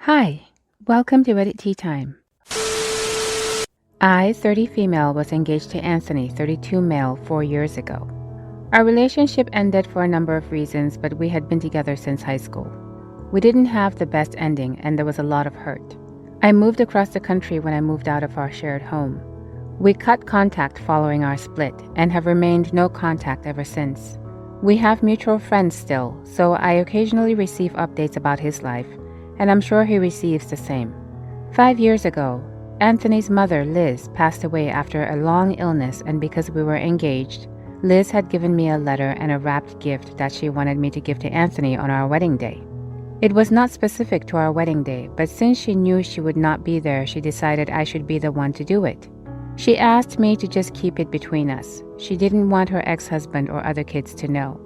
Hi, welcome to Reddit Tea Time. I, 30 female, was engaged to Anthony, 32 male, 4 years ago. Our relationship ended for a number of reasons, but we had been together since high school. We didn't have the best ending, and there was a lot of hurt. I moved across the country when I moved out of our shared home. We cut contact following our split, and have remained no contact ever since. We have mutual friends still, so I occasionally receive updates about his life, and I'm sure he receives the same. 5 years ago, Anthony's mother, Liz, passed away after a long illness, and because we were engaged, Liz had given me a letter and a wrapped gift that she wanted me to give to Anthony on our wedding day. It was not specific to our wedding day, but since she knew she would not be there, she decided I should be the one to do it. She asked me to just keep it between us. She didn't want her ex-husband or other kids to know.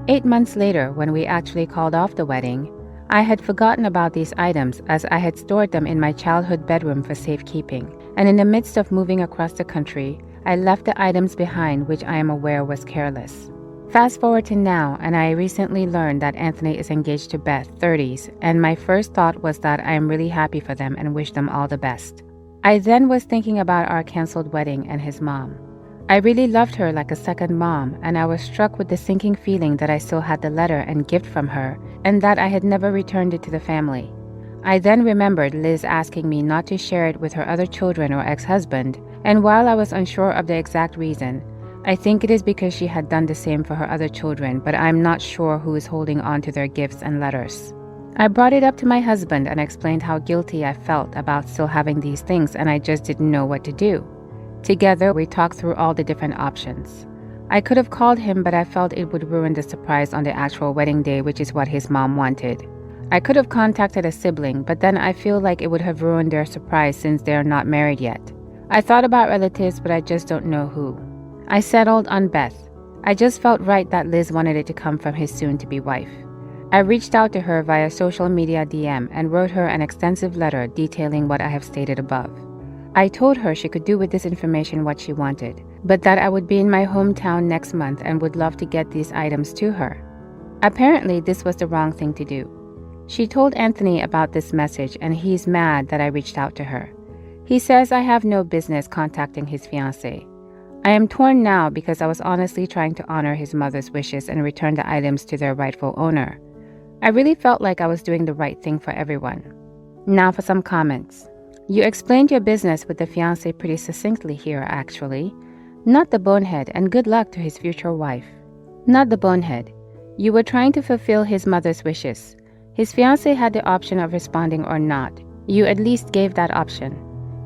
8 months later, when we actually called off the wedding, I had forgotten about these items as I had stored them in my childhood bedroom for safekeeping, and in the midst of moving across the country, I left the items behind, which I am aware was careless. Fast forward to now, and I recently learned that Anthony is engaged to Beth, 30s, and my first thought was that I am really happy for them and wish them all the best. I then was thinking about our canceled wedding and his mom. I really loved her like a second mom, and I was struck with the sinking feeling that I still had the letter and gift from her, and that I had never returned it to the family. I then remembered Liz asking me not to share it with her other children or ex-husband, and while I was unsure of the exact reason, I think it is because she had done the same for her other children, but I'm not sure who is holding on to their gifts and letters. I brought it up to my husband and explained how guilty I felt about still having these things, and I just didn't know what to do. Together, we talked through all the different options. I could have called him, but I felt it would ruin the surprise on the actual wedding day, which is what his mom wanted. I could have contacted a sibling, but then I feel like it would have ruined their surprise since they are not married yet. I thought about relatives, but I just don't know who. I settled on Beth. I just felt right that Liz wanted it to come from his soon-to-be wife. I reached out to her via social media DM and wrote her an extensive letter detailing what I have stated above. I told her she could do with this information what she wanted, but that I would be in my hometown next month and would love to get these items to her. Apparently, this was the wrong thing to do. She told Anthony about this message, and he's mad that I reached out to her. He says I have no business contacting his fiancé. I am torn now because I was honestly trying to honor his mother's wishes and return the items to their rightful owner. I really felt like I was doing the right thing for everyone. Now for some comments. You explained your business with the fiancé pretty succinctly here, actually. Not the bonehead, and good luck to his future wife. Not the bonehead. You were trying to fulfill his mother's wishes. His fiancé had the option of responding or not. You at least gave that option.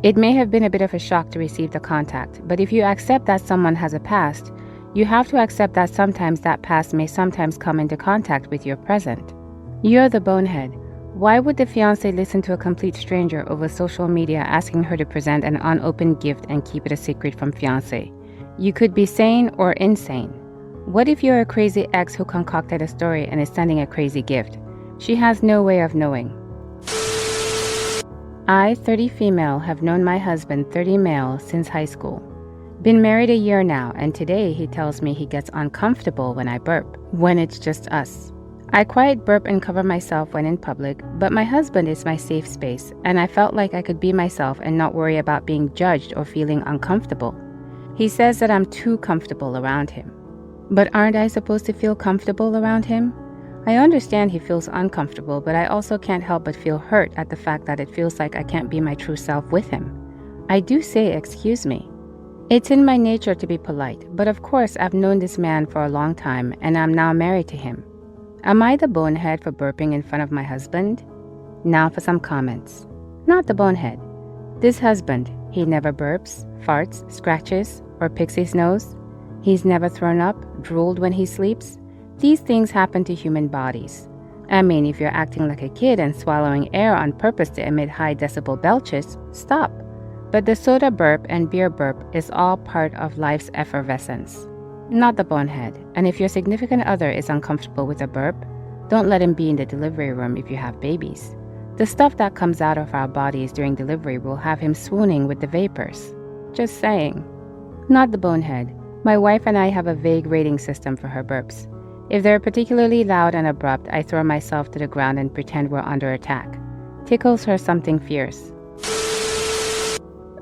It may have been a bit of a shock to receive the contact, but if you accept that someone has a past, you have to accept that sometimes that past may sometimes come into contact with your present. You're the bonehead. Why would the fiancé listen to a complete stranger over social media asking her to present an unopened gift and keep it a secret from fiancé? You could be sane or insane. What if you're a crazy ex who concocted a story and is sending a crazy gift? She has no way of knowing. I, 30 female, have known my husband, 30 male, since high school. Been married a year now, and today he tells me he gets uncomfortable when I burp, when it's just us. I quiet burp and cover myself when in public, but my husband is my safe space, and I felt like I could be myself and not worry about being judged or feeling uncomfortable. He says that I'm too comfortable around him. But aren't I supposed to feel comfortable around him? I understand he feels uncomfortable, but I also can't help but feel hurt at the fact that it feels like I can't be my true self with him. I do say excuse me. It's in my nature to be polite, but of course I've known this man for a long time, and I'm now married to him. Am I the bonehead for burping in front of my husband? Now for some comments. Not the bonehead. This husband, he never burps, farts, scratches, or picks his nose. He's never thrown up, drooled when he sleeps. These things happen to human bodies. I mean, if you're acting like a kid and swallowing air on purpose to emit high decibel belches, stop. But the soda burp and beer burp is all part of life's effervescence. Not the bonehead, and if your significant other is uncomfortable with a burp, don't let him be in the delivery room if you have babies. The stuff that comes out of our bodies during delivery will have him swooning with the vapors. Just saying. Not the bonehead. My wife and I have a vague rating system for her burps. If they're particularly loud and abrupt, I throw myself to the ground and pretend we're under attack. tickles her something fierce.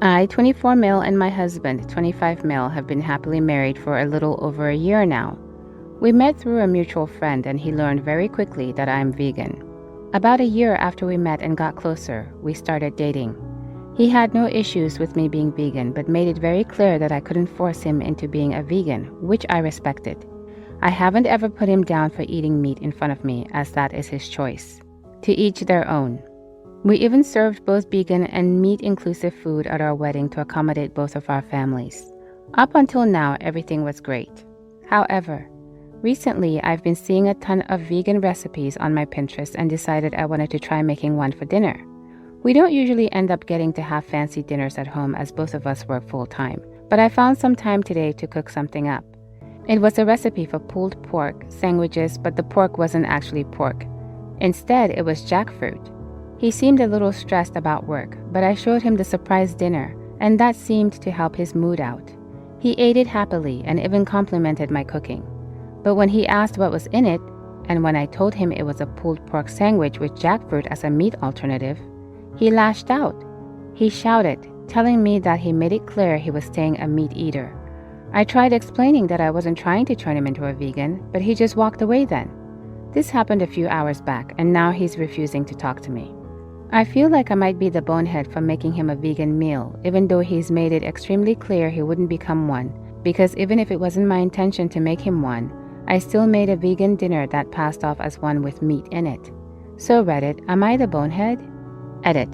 I, 24 male, and my husband, 25 male, have been happily married for a little over a year now. We met through a mutual friend and he learned very quickly that I am vegan. About a year after we met and got closer, we started dating. He had no issues with me being vegan, but made it very clear that I couldn't force him into being a vegan, which I respected. I haven't ever put him down for eating meat in front of me, as that is his choice. To each their own. We even served both vegan and meat-inclusive food at our wedding to accommodate both of our families. Up until now, everything was great. However, recently I've been seeing a ton of vegan recipes on my Pinterest and decided I wanted to try making one for dinner. We don't usually end up getting to have fancy dinners at home as both of us work full-time, but I found some time today to cook something up. It was a recipe for pulled pork sandwiches, but the pork wasn't actually pork. Instead, it was jackfruit. He seemed a little stressed about work, but I showed him the surprise dinner, and that seemed to help his mood out. He ate it happily and even complimented my cooking. But when he asked what was in it, and when I told him it was a pulled pork sandwich with jackfruit as a meat alternative, he lashed out. He shouted, telling me that he made it clear he was staying a meat eater. I tried explaining that I wasn't trying to turn him into a vegan, but he just walked away then. This happened a few hours back, and now he's refusing to talk to me. I feel like I might be the bonehead for making him a vegan meal, even though he's made it extremely clear he wouldn't become one, because even if it wasn't my intention to make him one, I still made a vegan dinner that passed off as one with meat in it. So Reddit, am I the bonehead? Edit.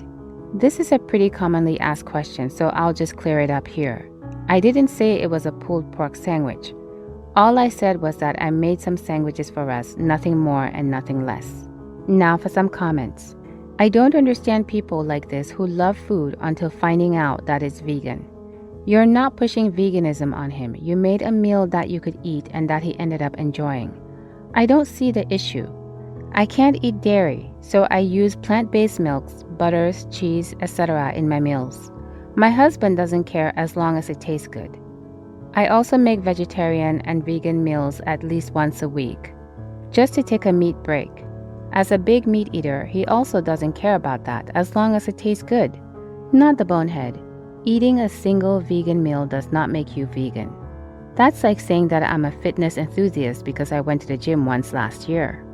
This is a pretty commonly asked question, so I'll just clear it up here. I didn't say it was a pulled pork sandwich. All I said was that I made some sandwiches for us, nothing more and nothing less. Now for some comments. I don't understand people like this who love food until finding out that it's vegan. You're not pushing veganism on him. You made a meal that you could eat and that he ended up enjoying. I don't see the issue. I can't eat dairy, so I use plant-based milks, butters, cheese, etc. in my meals. My husband doesn't care as long as it tastes good. I also make vegetarian and vegan meals at least once a week, just to take a meat break. As a big meat eater, he also doesn't care about that as long as it tastes good. Not the bonehead. Eating a single vegan meal does not make you vegan. That's like saying that I'm a fitness enthusiast because I went to the gym once last year.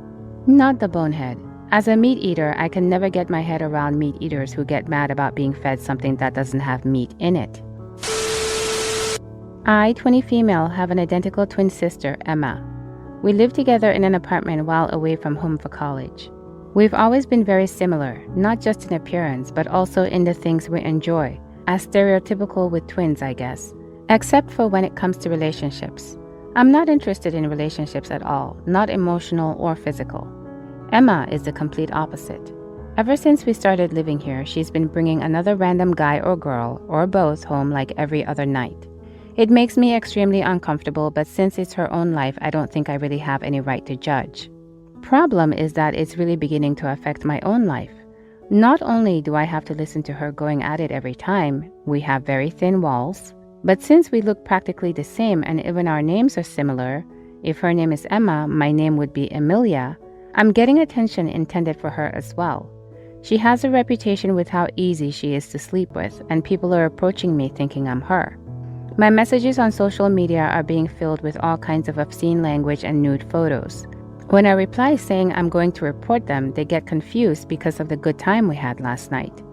Not the bonehead. As a meat eater, I can never get my head around meat eaters who get mad about being fed something that doesn't have meat in it. I, 20 female, have an identical twin sister, Emma. We live together in an apartment while away from home for college. We've always been very similar, not just in appearance, but also in the things we enjoy, as stereotypical with twins, I guess, except for when it comes to relationships. I'm not interested in relationships at all, not emotional or physical. Emma is the complete opposite. Ever since we started living here, she's been bringing another random guy or girl, or both, home like every other night. It makes me extremely uncomfortable, but since it's her own life, I don't think I really have any right to judge. Problem is that it's really beginning to affect my own life. Not only do I have to listen to her going at it every time, we have very thin walls, but since we look practically the same and even our names are similar, if her name is Emma, my name would be Emilia, I'm getting attention intended for her as well. She has a reputation with how easy she is to sleep with, and people are approaching me thinking I'm her. My messages on social media are being filled with all kinds of obscene language and nude photos. When I reply saying I'm going to report them, they get confused because of the good time we had last night.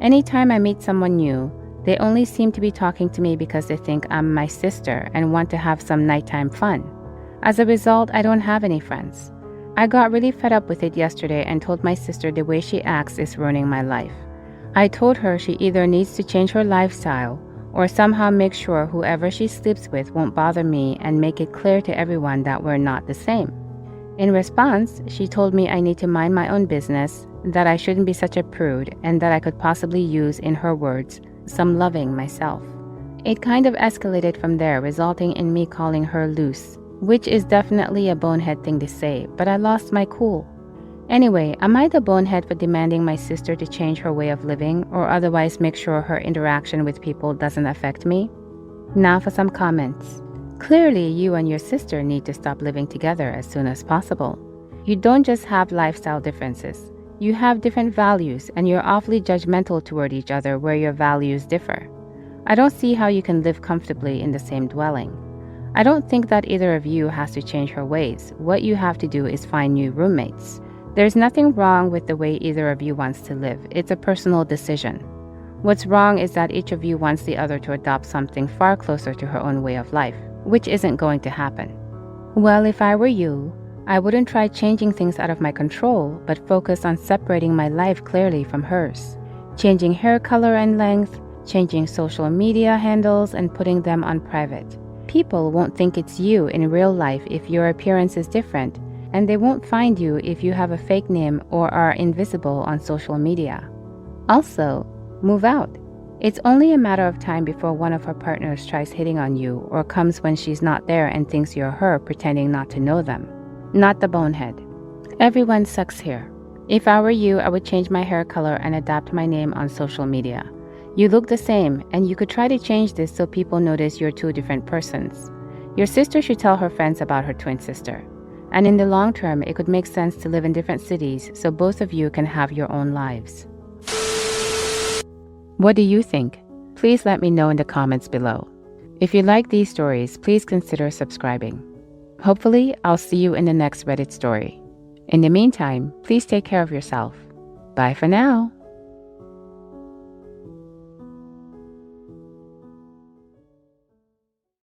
Anytime I meet someone new, they only seem to be talking to me because they think I'm my sister and want to have some nighttime fun. As a result, I don't have any friends. I got really fed up with it yesterday and told my sister the way she acts is ruining my life. I told her she either needs to change her lifestyle or somehow make sure whoever she sleeps with won't bother me and make it clear to everyone that we're not the same. In response, she told me I need to mind my own business, that I shouldn't be such a prude, and that I could possibly use, in her words, some loving myself. It kind of escalated from there, resulting in me calling her loose, which is definitely a bonehead thing to say, but I lost my cool. Anyway, am I the bonehead for demanding my sister to change her way of living or otherwise make sure her interaction with people doesn't affect me? Now for some comments. Clearly, you and your sister need to stop living together as soon as possible. You don't just have lifestyle differences. You have different values, and you're awfully judgmental toward each other where your values differ. I don't see how you can live comfortably in the same dwelling. I don't think that either of you has to change her ways. What you have to do is find new roommates. There's nothing wrong with the way either of you wants to live. It's a personal decision. What's wrong is that each of you wants the other to adopt something far closer to her own way of life, which isn't going to happen. Well, if I were you, I wouldn't try changing things out of my control, but focus on separating my life clearly from hers. Changing hair color and length, changing social media handles, and putting them on private. People won't think it's you in real life if your appearance is different, and they won't find you if you have a fake name or are invisible on social media. Also, move out. It's only a matter of time before one of her partners tries hitting on you or comes when she's not there and thinks you're her pretending not to know them. Not the bonehead. Everyone sucks here. If I were you, I would change my hair color and adapt my name on social media. You look the same, and you could try to change this so people notice you're two different persons. Your sister should tell her friends about her twin sister. And in the long term, it could make sense to live in different cities so both of you can have your own lives. What do you think? Please let me know in the comments below. If you like these stories, please consider subscribing. Hopefully, I'll see you in the next Reddit story. In the meantime, please take care of yourself. Bye for now.